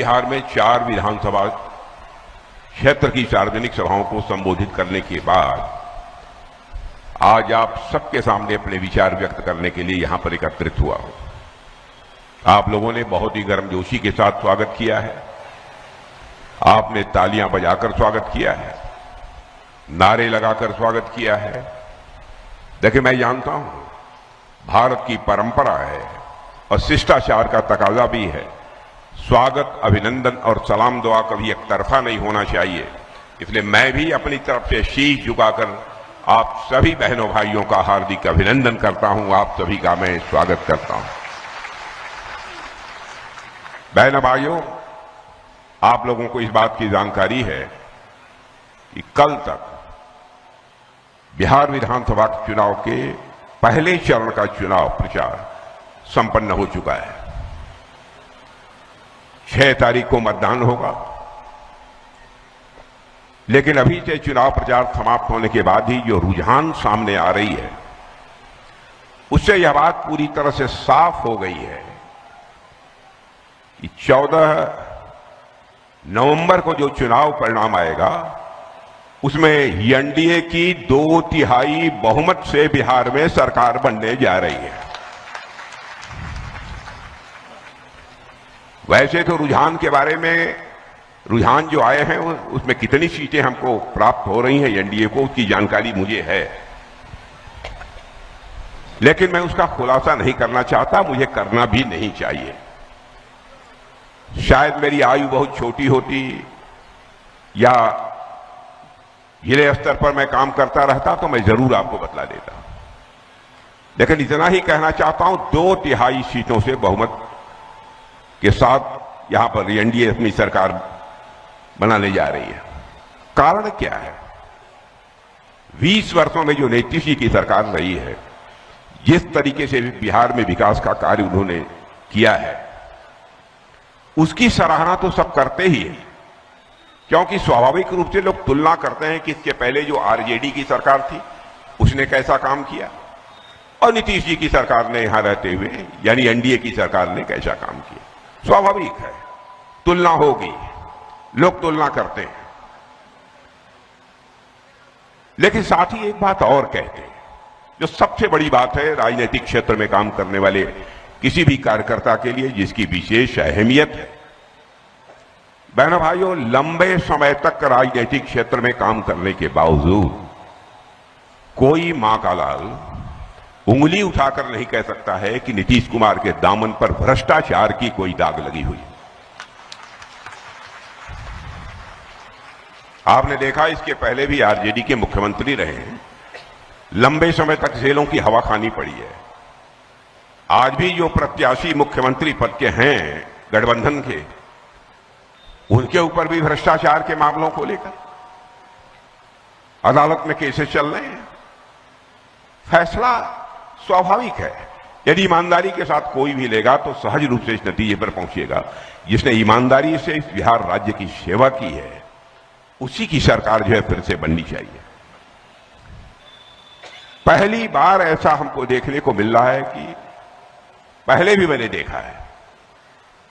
बिहार में 4 विधानसभा क्षेत्र की सार्वजनिक सभाओं को संबोधित करने के बाद आज आप सबके सामने अपने विचार व्यक्त करने के लिए यहां पर एकत्रित हुआ हूं। आप लोगों ने बहुत ही गर्मजोशी के साथ स्वागत किया है। आपने तालियां बजाकर स्वागत किया है, नारे लगाकर स्वागत किया है। देखिए, मैं जानता हूं भारत की परंपरा है और शिष्टाचार का तकाजा भी है। स्वागत, अभिनंदन और सलाम दुआ कभी एक तरफा नहीं होना चाहिए। इसलिए मैं भी अपनी तरफ से शीश झुकाकर आप सभी बहनों भाइयों का हार्दिक अभिनंदन करता हूं। आप सभी का मैं स्वागत करता हूं। बहनों भाइयों, आप लोगों को इस बात की जानकारी है कि कल तक बिहार विधानसभा चुनाव के पहले चरण का चुनाव प्रचार संपन्न हो चुका है। 6 तारीख को मतदान होगा, लेकिन अभी से चुनाव प्रचार समाप्त होने के बाद ही जो रुझान सामने आ रही है, उससे यह बात पूरी तरह से साफ हो गई है कि 14 नवंबर को जो चुनाव परिणाम आएगा, उसमें एनडीए की 2/3 बहुमत से बिहार में सरकार बनने जा रही है। वैसे तो रुझान के बारे में, रुझान जो आए हैं उसमें कितनी सीटें हमको प्राप्त हो रही हैं एनडीए को, उसकी जानकारी मुझे है, लेकिन मैं उसका खुलासा नहीं करना चाहता, मुझे करना भी नहीं चाहिए। शायद मेरी आयु बहुत छोटी होती या जिले स्तर पर मैं काम करता रहता तो मैं जरूर आपको बतला देता, लेकिन इतना ही कहना चाहता हूं, 2/3 सीटों से बहुमत के साथ यहां पर एनडीए अपनी सरकार बनाने जा रही है। कारण क्या है? 20 वर्षों में जो नीतीश जी की सरकार रही है, जिस तरीके से बिहार में विकास का कार्य उन्होंने किया है, उसकी सराहना तो सब करते ही हैं, क्योंकि स्वाभाविक रूप से लोग तुलना करते हैं कि इसके पहले जो आरजेडी की सरकार थी उसने कैसा काम किया और नीतीश जी की सरकार ने यहां रहते हुए यानी एनडीए की सरकार ने कैसा काम किया। स्वाभाविक है, तुलना होगी, लोग तुलना करते हैं। लेकिन साथ ही एक बात और कहते हैं, जो सबसे बड़ी बात है राजनीतिक क्षेत्र में काम करने वाले किसी भी कार्यकर्ता के लिए, जिसकी विशेष अहमियत है। बहनों भाइयों, लंबे समय तक राजनीतिक क्षेत्र में काम करने के बावजूद कोई मां का लाल उंगली उठाकर नहीं कह सकता है कि नीतीश कुमार के दामन पर भ्रष्टाचार की कोई दाग लगी हुई। आपने देखा, इसके पहले भी आरजेडी के मुख्यमंत्री रहे हैं, लंबे समय तक जेलों की हवा खानी पड़ी है। आज भी जो प्रत्याशी मुख्यमंत्री पद के हैं गठबंधन के, उनके ऊपर भी भ्रष्टाचार के मामलों को लेकर अदालत में केसेस चल रहे हैं। फैसला स्वाभाविक है, यदि ईमानदारी के साथ कोई भी लेगा तो सहज रूप से इस नतीजे पर पहुंचेगा। जिसने ईमानदारी से इस बिहार राज्य की सेवा की है, उसी की सरकार जो है फिर से बननी चाहिए। पहली बार ऐसा हमको देखने को मिल रहा है कि पहले भी मैंने देखा है,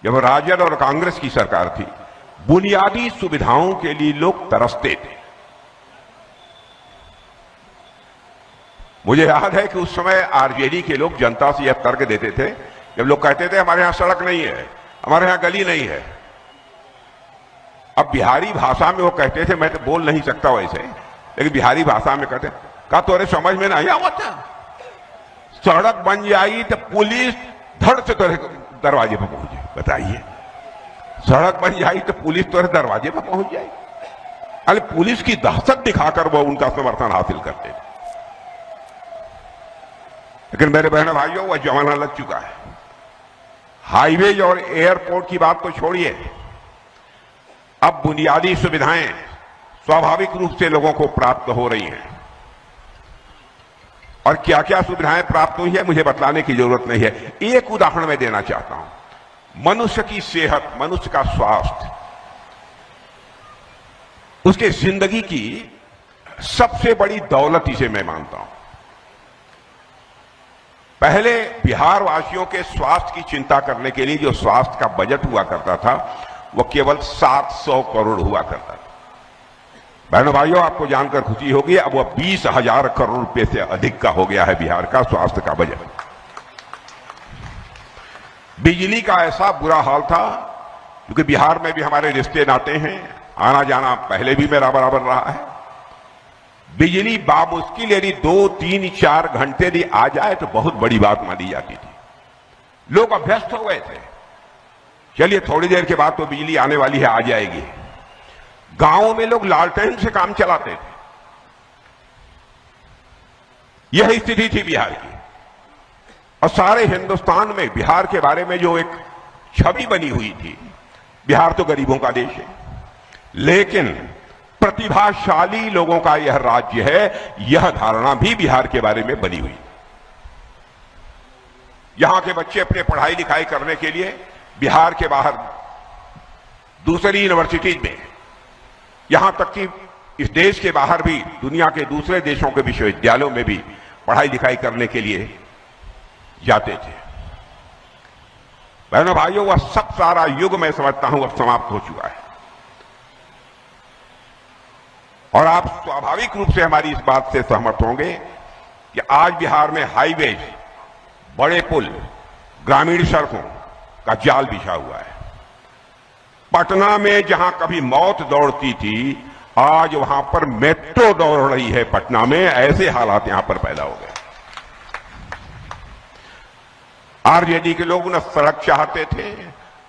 जब राजद और कांग्रेस की सरकार थी, बुनियादी सुविधाओं के लिए लोग तरसते थे। मुझे याद है कि उस समय आरजेडी के लोग जनता से यह तर्क देते थे, जब लोग कहते थे हमारे यहां सड़क नहीं है, हमारे यहां गली नहीं है। अब बिहारी भाषा में वो कहते थे, मैं तो बोल नहीं सकता वैसे, लेकिन बिहारी भाषा में कहते, का तोरे समझ में नहीं आवत है, सड़क बन जाएगी तो पुलिस धड़ से तोरे दरवाजे पर पहुंचे। बताइए, सड़क बन जाएगी तो पुलिस तोरे दरवाजे पर पहुंच जाएगी। अरे पुलिस की दहशत दिखाकर वो उनका समर्थन हासिल करते थे। लेकिन मेरे बहनों भाइयों, वह जमाना लग चुका है। हाईवे और एयरपोर्ट की बात तो छोड़िए, अब बुनियादी सुविधाएं स्वाभाविक रूप से लोगों को प्राप्त हो रही हैं। और क्या क्या सुविधाएं प्राप्त हुई है मुझे बतलाने की जरूरत नहीं है। एक उदाहरण मैं देना चाहता हूं। मनुष्य की सेहत, मनुष्य का स्वास्थ्य, उसके जिंदगी की सबसे बड़ी दौलत इसे मैं मानता हूं। पहले बिहार वासियों के स्वास्थ्य की चिंता करने के लिए जो स्वास्थ्य का बजट हुआ करता था, वो केवल 700 करोड़ हुआ करता था। बहनों भाइयों, आपको जानकर खुशी होगी, अब वो 20,000 करोड़ रुपए से अधिक का हो गया है बिहार का स्वास्थ्य का बजट। बिजली का ऐसा बुरा हाल था, क्योंकि बिहार में भी हमारे रिश्ते नाते हैं, आना जाना पहले भी मेरा बराबर रहा है। बिजली बामुश्किल यदि 2, 3, 4 घंटे भी आ जाए तो बहुत बड़ी बात मानी जाती थी। लोग अभ्यस्त हो गए थे, चलिए थोड़ी देर के बाद तो बिजली आने वाली है, आ जाएगी। गांवों में लोग लालटेन से काम चलाते थे। यही स्थिति थी बिहार की, और सारे हिंदुस्तान में बिहार के बारे में जो एक छवि बनी हुई थी, बिहार तो गरीबों का देश है, लेकिन प्रतिभाशाली लोगों का यह राज्य है, यह धारणा भी बिहार के बारे में बनी हुई। यहां के बच्चे अपने पढ़ाई लिखाई करने के लिए बिहार के बाहर दूसरी यूनिवर्सिटीज में, यहां तक कि इस देश के बाहर भी दुनिया के दूसरे देशों के विश्वविद्यालयों में भी पढ़ाई लिखाई करने के लिए जाते थे। बहनों भाइयों, वह सब सारा युग मैं समझता हूं अब समाप्त हो चुका है। और आप स्वाभाविक रूप से हमारी इस बात से सहमत होंगे कि आज बिहार में हाईवेज, बड़े पुल, ग्रामीण सड़कों का जाल बिछा हुआ है। पटना में जहां कभी मौत दौड़ती थी, आज वहां पर मेट्रो दौड़ रही है पटना में। ऐसे हालात यहां पर पैदा हो गए। आरजेडी के लोग न सड़क चाहते थे,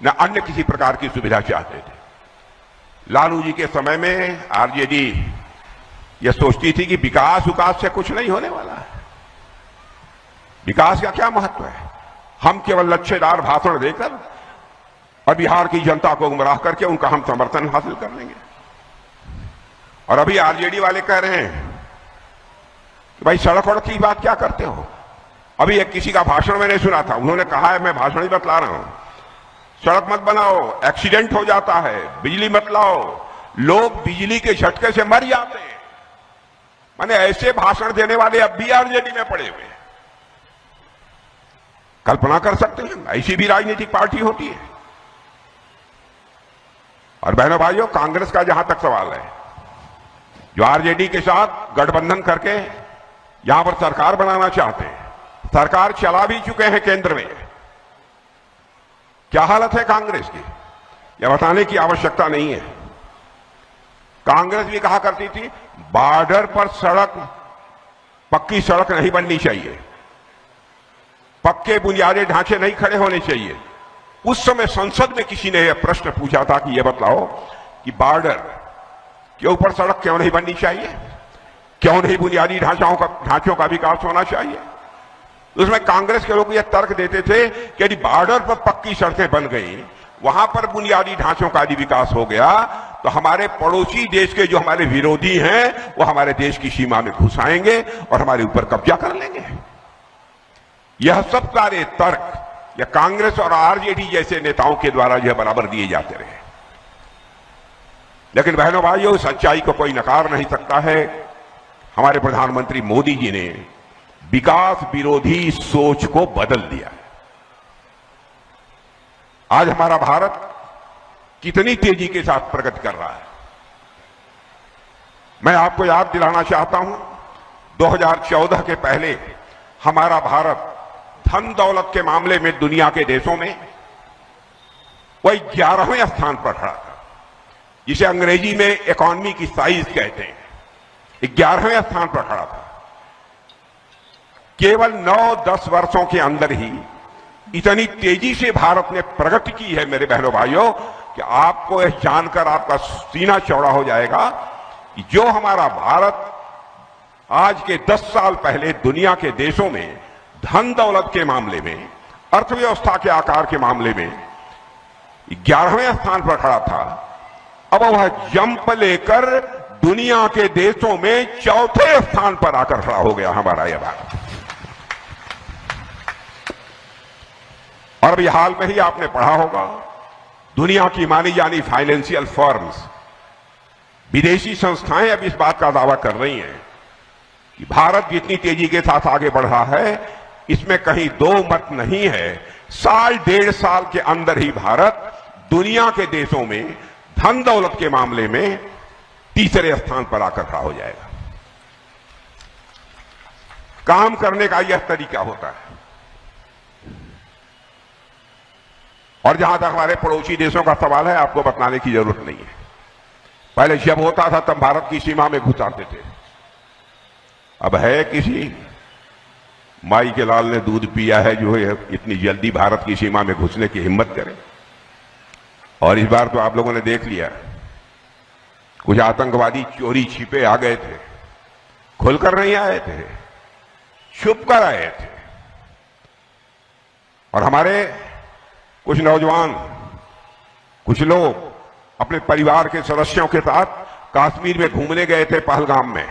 न अन्य किसी प्रकार की सुविधा चाहते थे। लालू जी के समय में आरजेडी यह सोचती थी कि विकास से कुछ नहीं होने वाला है, विकास का क्या महत्व है, हम केवल लच्छेदार भाषण देकर और बिहार की जनता को गुमराह करके उनका हम समर्थन हासिल कर लेंगे। और अभी आरजेडी वाले कह रहे हैं कि भाई सड़क वड़क की बात क्या करते हो। अभी एक किसी का भाषण मैंने सुना था, उन्होंने कहा है, मैं भाषण ही बतला रहा हूं, सड़क मत बनाओ, एक्सीडेंट हो जाता है, बिजली मत लाओ, लोग बिजली के झटके से मर जाते हैं। माने ऐसे भाषण देने वाले अब भी आरजेडी में पड़े हुए हैं। कल्पना कर सकते हैं, ऐसी भी राजनीतिक पार्टी होती है। और बहनों भाइयों, कांग्रेस का जहां तक सवाल है, जो आरजेडी के साथ गठबंधन करके यहां पर सरकार बनाना चाहते हैं, सरकार चला भी चुके हैं केंद्र में। क्या हालत है कांग्रेस की, यह बताने की आवश्यकता नहीं है। कांग्रेस भी कहा करती थी बॉर्डर पर सड़क, पक्की सड़क नहीं बननी चाहिए, पक्के बुनियादी ढांचे नहीं खड़े होने चाहिए। उस समय संसद में किसी ने यह प्रश्न पूछा था कि यह बतलाओ कि बॉर्डर के ऊपर सड़क क्यों नहीं बननी चाहिए, क्यों नहीं बुनियादी ढांचों का विकास होना चाहिए। उसमें कांग्रेस के लोग यह तर्क देते थे कि यदि बॉर्डर पर पक्की सड़कें बन गई, वहां पर बुनियादी ढांचों का यदि विकास हो गया, तो हमारे पड़ोसी देश के जो हमारे विरोधी हैं वो हमारे देश की सीमा में घुस आएंगे और हमारे ऊपर कब्जा कर लेंगे। यह सब सारे तर्क या कांग्रेस और आरजेडी जैसे नेताओं के द्वारा यह बराबर दिए जाते रहे। लेकिन बहनों भाइयों, सच्चाई को कोई नकार नहीं सकता है। हमारे प्रधानमंत्री मोदी जी ने विकास विरोधी सोच को बदल दिया है। आज हमारा भारत कितनी तेजी के साथ प्रगति कर रहा है। मैं आपको याद दिलाना चाहता हूं, 2014 के पहले हमारा भारत धन दौलत के मामले में दुनिया के देशों में वही 11वें स्थान पर खड़ा था, जिसे अंग्रेजी में इकोनॉमी की साइज कहते हैं। 11वें स्थान पर खड़ा था। केवल 9-10 वर्षों के अंदर ही इतनी तेजी से भारत ने प्रगति की है मेरे बहनों भाइयों, कि आपको यह जानकर आपका सीना चौड़ा हो जाएगा कि जो हमारा भारत आज के 10 साल पहले दुनिया के देशों में धन दौलत के मामले में, अर्थव्यवस्था के आकार के मामले में 11वें स्थान पर खड़ा था, अब वह जंप लेकर दुनिया के देशों में 4थे स्थान पर आकर खड़ा हो गया हमारा यह भारत। और अभी हाल में ही आपने पढ़ा होगा, दुनिया की मानी जानी फाइनेंशियल फर्म्स, विदेशी संस्थाएं अब इस बात का दावा कर रही हैं कि भारत जितनी तेजी के साथ आगे बढ़ रहा है, इसमें कहीं दो मत नहीं है, 1.5 साल के अंदर ही भारत दुनिया के देशों में धन दौलत के मामले में तीसरे स्थान पर आकर खड़ा हो जाएगा। काम करने का यह तरीका होता है। और जहां तक हमारे पड़ोसी देशों का सवाल है, आपको बतलाने की जरूरत नहीं है। पहले जब होता था तब भारत की सीमा में घुस आते थे। अब है किसी माई के लाल ने दूध पिया है जो है इतनी जल्दी भारत की सीमा में घुसने की हिम्मत करे। और इस बार तो आप लोगों ने देख लिया, कुछ आतंकवादी चोरी छिपे आ गए थे, खुलकर नहीं आए थे, छुप कर आए थे। और हमारे कुछ नौजवान, कुछ लोग अपने परिवार के सदस्यों के साथ कश्मीर में घूमने गए थे, पहलगाम में।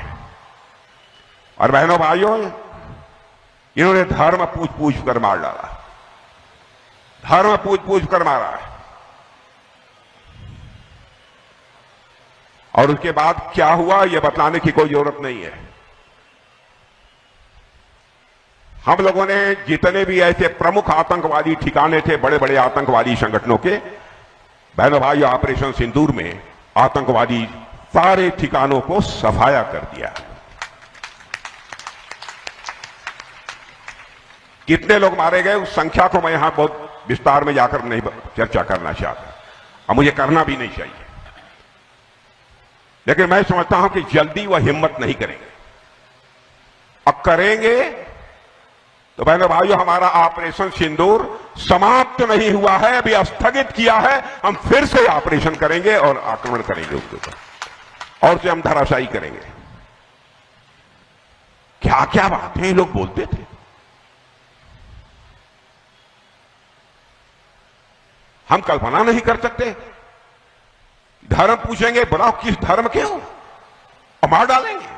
और बहनों भाइयों, इन्होंने धर्म पूछ पूछ कर मार डाला, धर्म पूछ पूछ कर मारा है। और उसके बाद क्या हुआ यह बतलाने की कोई जरूरत नहीं है। हम लोगों ने जितने भी ऐसे प्रमुख आतंकवादी ठिकाने थे, बड़े बड़े आतंकवादी संगठनों के, बहनों भाइयों, ऑपरेशन सिंदूर में आतंकवादी सारे ठिकानों को सफाया कर दिया। कितने लोग मारे गए उस संख्या को मैं यहां बहुत विस्तार में जाकर नहीं चर्चा करना चाहता, और मुझे करना भी नहीं चाहिए। लेकिन मैं समझता हूं कि जल्दी वह हिम्मत नहीं करेंगे। अब करेंगे तो बहनों भाइयों, हमारा ऑपरेशन सिंदूर समाप्त नहीं हुआ है, अभी स्थगित किया है। हम फिर से ऑपरेशन करेंगे और आक्रमण करेंगे उसके ऊपर, और से हम धराशायी करेंगे। क्या क्या बातें लोग बोलते थे। हम कल्पना नहीं कर सकते। धर्म पूछेंगे, बनाओ किस धर्म के हो, और मार डालेंगे।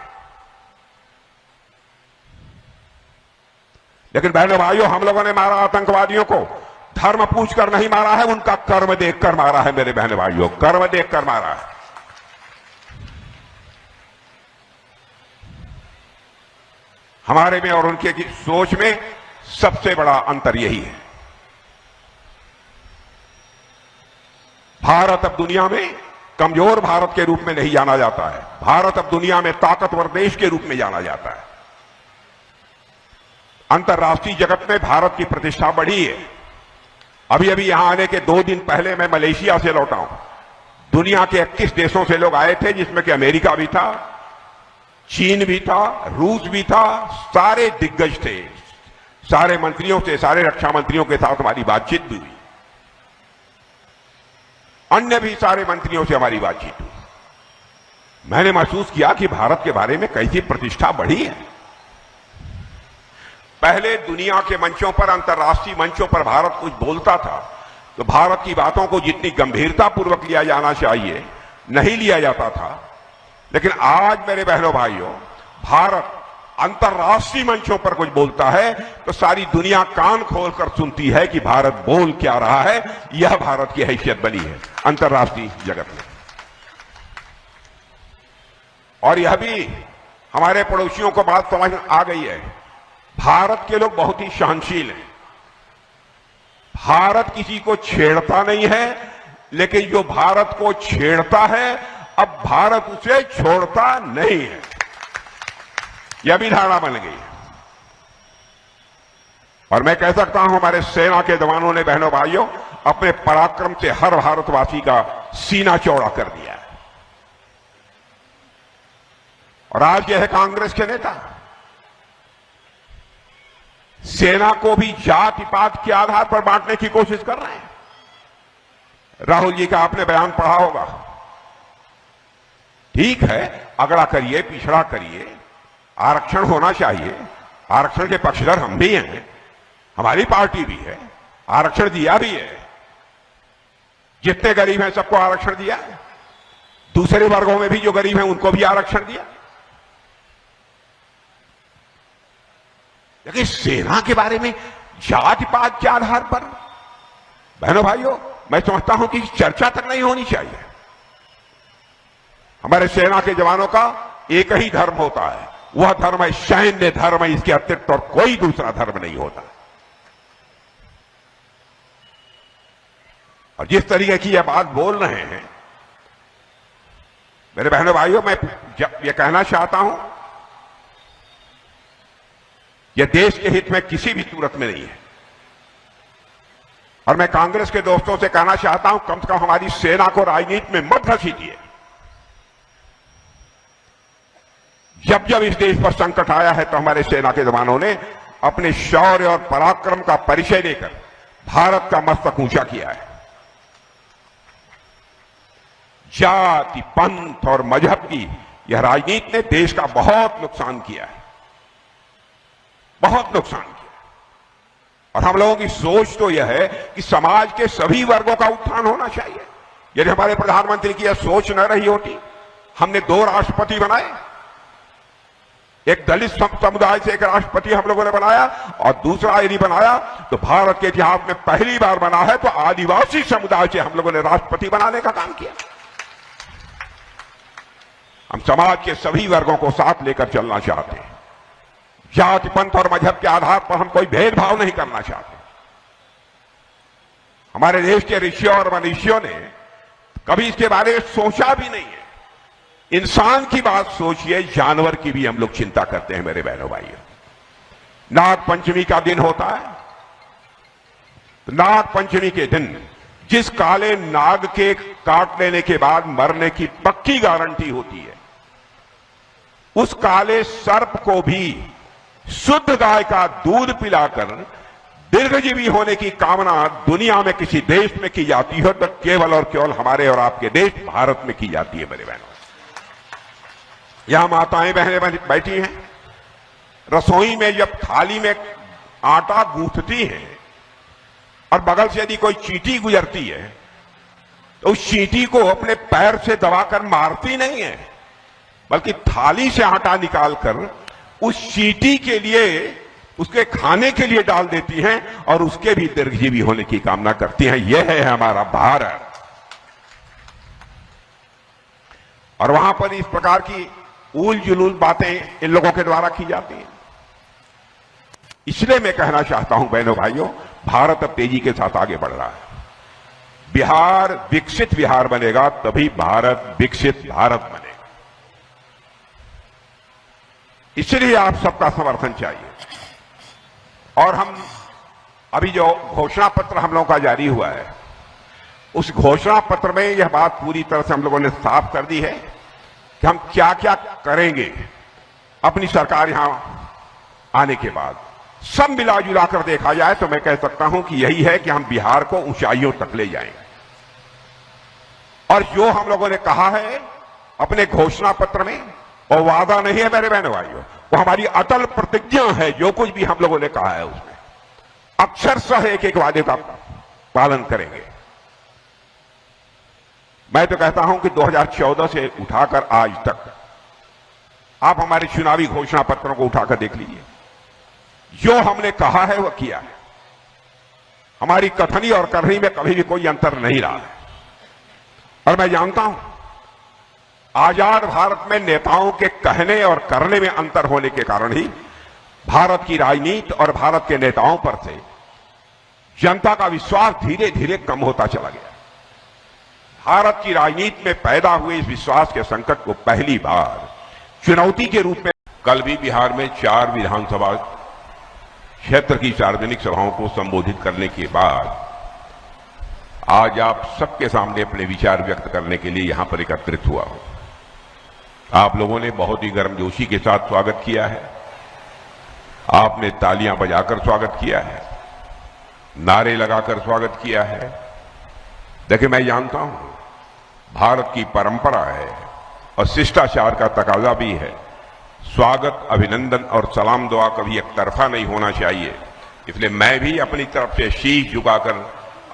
लेकिन बहनों भाइयों, हम लोगों ने मारा आतंकवादियों को धर्म पूछकर नहीं मारा है, उनका कर्म देखकर मारा है। मेरे बहनों भाइयों, कर्म देखकर मारा है। हमारे में और उनके की सोच में सबसे बड़ा अंतर यही है। भारत अब दुनिया में कमजोर भारत के रूप में नहीं जाना जाता है। भारत अब दुनिया में ताकतवर देश के रूप में जाना जाता है। अंतर्राष्ट्रीय जगत में भारत की प्रतिष्ठा बढ़ी है। अभी अभी यहां आने के 2 दिन पहले मैं मलेशिया से लौटा हूं। दुनिया के 21 देशों से लोग आए थे, जिसमें कि अमेरिका भी था, चीन भी था, रूस भी था। सारे दिग्गज थे। सारे मंत्रियों से, सारे रक्षा मंत्रियों के साथ हमारी बातचीत भी हुई। अन्य भी सारे मंत्रियों से हमारी बातचीत हुई। मैंने महसूस किया कि भारत के बारे में कैसी प्रतिष्ठा बढ़ी है। पहले दुनिया के मंचों पर, अंतर्राष्ट्रीय मंचों पर भारत कुछ बोलता था तो भारत की बातों को जितनी गंभीरता पूर्वक लिया जाना चाहिए नहीं लिया जाता था। लेकिन आज मेरे बहनों भाइयों, भारत अंतर्राष्ट्रीय मंचों पर कुछ बोलता है तो सारी दुनिया कान खोलकर सुनती है कि भारत बोल क्या रहा है। यह भारत की हैसियत बनी है अंतर्राष्ट्रीय जगत में। और यह भी हमारे पड़ोसियों को बात समझ आ गई है। भारत के लोग बहुत ही सहनशील हैं। भारत किसी को छेड़ता नहीं है, लेकिन जो भारत को छेड़ता है, अब भारत उसे छोड़ता नहीं है। यह भी धारणा बन गई। और मैं कह सकता हूं, हमारे सेना के जवानों ने, बहनों भाइयों, अपने पराक्रम से हर भारतवासी का सीना चौड़ा कर दिया है। और आज यह है कांग्रेस के नेता सेना को भी जाति पात के आधार पर बांटने की कोशिश कर रहे हैं। राहुल जी का आपने बयान पढ़ा होगा। ठीक है, अगड़ा करिए, पिछड़ा करिए, आरक्षण होना चाहिए। आरक्षण के पक्षधर हम भी हैं, हमारी पार्टी भी है, आरक्षण दिया भी है। जितने गरीब हैं सबको आरक्षण दिया। दूसरे वर्गों में भी जो गरीब हैं उनको भी आरक्षण दिया। लेकिन सेना के बारे में जाति पात के आधार पर, बहनों भाइयों, मैं समझता हूं कि चर्चा तक नहीं होनी चाहिए। हमारे सेना के जवानों का एक ही धर्म होता है, वह धर्म है सैन्य धर्म। इसके अतिरिक्त और कोई दूसरा धर्म नहीं होता। और जिस तरीके की यह बात बोल रहे हैं, मेरे बहनों भाइयों, मैं ये कहना चाहता हूं, यह देश के हित में किसी भी सूरत में नहीं है। और मैं कांग्रेस के दोस्तों से कहना चाहता हूं, कम से कम हमारी सेना को राजनीति में मत घसीटिए। जब जब इस देश पर संकट आया है तो हमारे सेना के जवानों ने अपने शौर्य और पराक्रम का परिचय देकर भारत का मस्तक ऊंचा किया है। जाति, पंथ और मजहब की यह राजनीति ने देश का बहुत नुकसान किया है, बहुत नुकसान किया। और हम लोगों की सोच तो यह है कि समाज के सभी वर्गों का उत्थान होना चाहिए। यदि हमारे प्रधानमंत्री की यह सोच न रही होती, हमने 2 राष्ट्रपति बनाए, एक दलित समुदाय से एक राष्ट्रपति हम लोगों ने बनाया, और दूसरा यदि बनाया तो भारत के इतिहास में पहली बार बना है तो आदिवासी समुदाय से हम लोगों ने राष्ट्रपति बनाने का काम किया। हम समाज के सभी वर्गों को साथ लेकर चलना चाहते हैं। जाति, पंथ और मजहब के आधार पर हम कोई भेदभाव नहीं करना चाहते। हमारे देश के ऋषियों और मनीषियों ने कभी इसके बारे में सोचा भी नहीं है। इंसान की बात सोचिए, जानवर की भी हम लोग चिंता करते हैं। मेरे बहनों भाइयों, नाग पंचमी का दिन होता है, तो नाग पंचमी के दिन जिस काले नाग के काट लेने के बाद मरने की पक्की गारंटी होती है, उस काले सर्प को भी शुद्ध गाय का दूध पिलाकर दीर्घजीवी होने की कामना दुनिया में किसी देश में की जाती हो तो केवल और केवल हमारे और आपके देश भारत में की जाती है। मेरे बहनों, यहां माताएं बहनें बैठी हैं, रसोई में जब थाली में आटा गूंथती हैं और बगल से यदि कोई चींटी गुजरती है तो उस चींटी को अपने पैर से दबाकर मारती नहीं है, बल्कि थाली से आटा निकालकर उस चींटी के लिए, उसके खाने के लिए डाल देती हैं और उसके भी दीर्घजीवी होने की कामना करती हैं। यह है हमारा भारत। और वहां पर इस प्रकार की उल जुलूल बातें इन लोगों के द्वारा की जाती हैं। इसलिए मैं कहना चाहता हूं बहनों भाइयों, भारत अब तेजी के साथ आगे बढ़ रहा है। बिहार विकसित बिहार बनेगा तभी भारत विकसित भारत बनेगा। इसलिए आप सबका समर्थन चाहिए। और हम अभी जो घोषणा पत्र हम लोगों का जारी हुआ है, उस घोषणा पत्र में यह बात पूरी तरह से हम लोगों ने साफ कर दी है कि हम क्या क्या करेंगे अपनी सरकार यहां आने के बाद। सब मिला जुला कर देखा जाए तो मैं कह सकता हूं कि यही है कि हम बिहार को ऊंचाइयों तक ले जाएंगे। और जो हम लोगों ने कहा है अपने घोषणा पत्र में, वो वादा नहीं है मेरे बहनों भाइयों, वो हमारी अटल प्रतिज्ञा है। जो कुछ भी हम लोगों ने कहा है उसमें अक्षरशः एक एक वादे का पालन करेंगे। मैं तो कहता हूं कि 2014 से उठाकर आज तक आप हमारे चुनावी घोषणा पत्रों को उठाकर देख लीजिए, जो हमने कहा है वह किया है। हमारी कथनी और करनी में कभी भी कोई अंतर नहीं रहा है। और मैं जानता हूं आजाद भारत में नेताओं के कहने और करने में अंतर होने के कारण ही भारत की राजनीति और भारत के नेताओं पर से जनता का विश्वास धीरे धीरे कम होता चला गया। भारत की राजनीति में पैदा हुए इस विश्वास के संकट को पहली बार चुनौती के रूप में कल भी बिहार में 4 विधानसभा क्षेत्र की सार्वजनिक सभाओं को संबोधित करने के बाद आज आप सबके सामने अपने विचार व्यक्त करने के लिए यहां पर एकत्रित हुआ हूं। आप लोगों ने बहुत ही गर्मजोशी के साथ स्वागत किया है। आपने तालियां बजाकर स्वागत किया है, नारे लगाकर स्वागत किया है। देखिए, मैं जानता हूं भारत की परंपरा है और शिष्टाचार का तकाजा भी है। स्वागत, अभिनंदन और सलाम दुआ कभी एक तरफा नहीं होना चाहिए। इसलिए मैं भी अपनी तरफ से शीश झुकाकर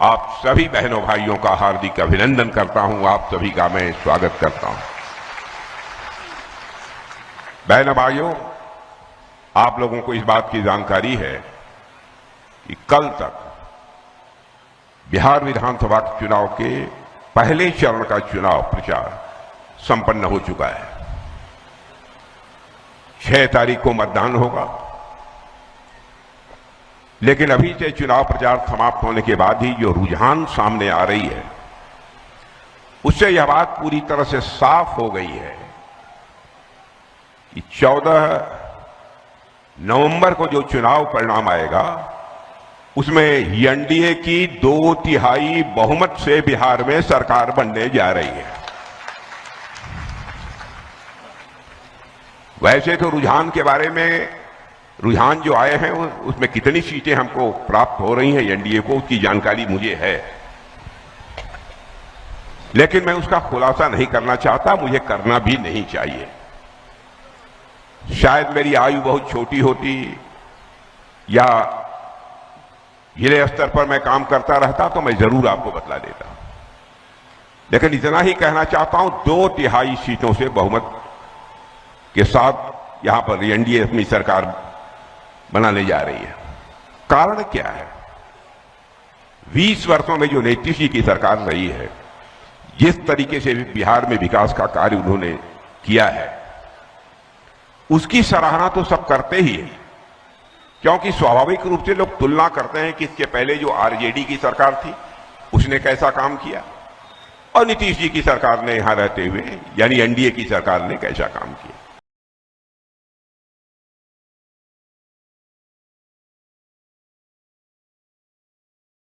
आप सभी बहनों भाइयों का हार्दिक अभिनंदन करता हूं। आप सभी का मैं स्वागत करता हूं। बहनों भाइयों, आप लोगों को इस बात की जानकारी है कि कल तक बिहार विधानसभा चुनाव के पहले चरण का चुनाव प्रचार संपन्न हो चुका है। 6 तारीख को मतदान होगा, लेकिन अभी से चुनाव प्रचार समाप्त होने के बाद ही जो रुझान सामने आ रही है, उससे यह बात पूरी तरह से साफ हो गई है कि 14 नवंबर को जो चुनाव परिणाम आएगा, उसमें एनडीए की 2/3 बहुमत से बिहार में सरकार बनने जा रही है। वैसे तो रुझान के बारे में, रुझान जो आए हैं उसमें कितनी सीटें हमको प्राप्त हो रही हैं एनडीए को, उसकी जानकारी मुझे है, लेकिन मैं उसका खुलासा नहीं करना चाहता, मुझे करना भी नहीं चाहिए। शायद मेरी आयु बहुत छोटी होती या जिले स्तर पर मैं काम करता रहता तो मैं जरूर आपको बतला देता, लेकिन इतना ही कहना चाहता हूं, 2/3 सीटों से बहुमत के साथ यहां पर एनडीए अपनी सरकार बनाने जा रही है। कारण क्या है? 20 वर्षों में जो नीतीश जी की सरकार रही है, जिस तरीके से बिहार में विकास का कार्य उन्होंने किया है, उसकी सराहना तो सब करते ही हैं, क्योंकि स्वाभाविक रूप से लोग तुलना करते हैं कि इसके पहले जो आरजेडी की सरकार थी उसने कैसा काम किया और नीतीश जी की सरकार ने यहां रहते हुए यानी एनडीए की सरकार ने कैसा काम किया।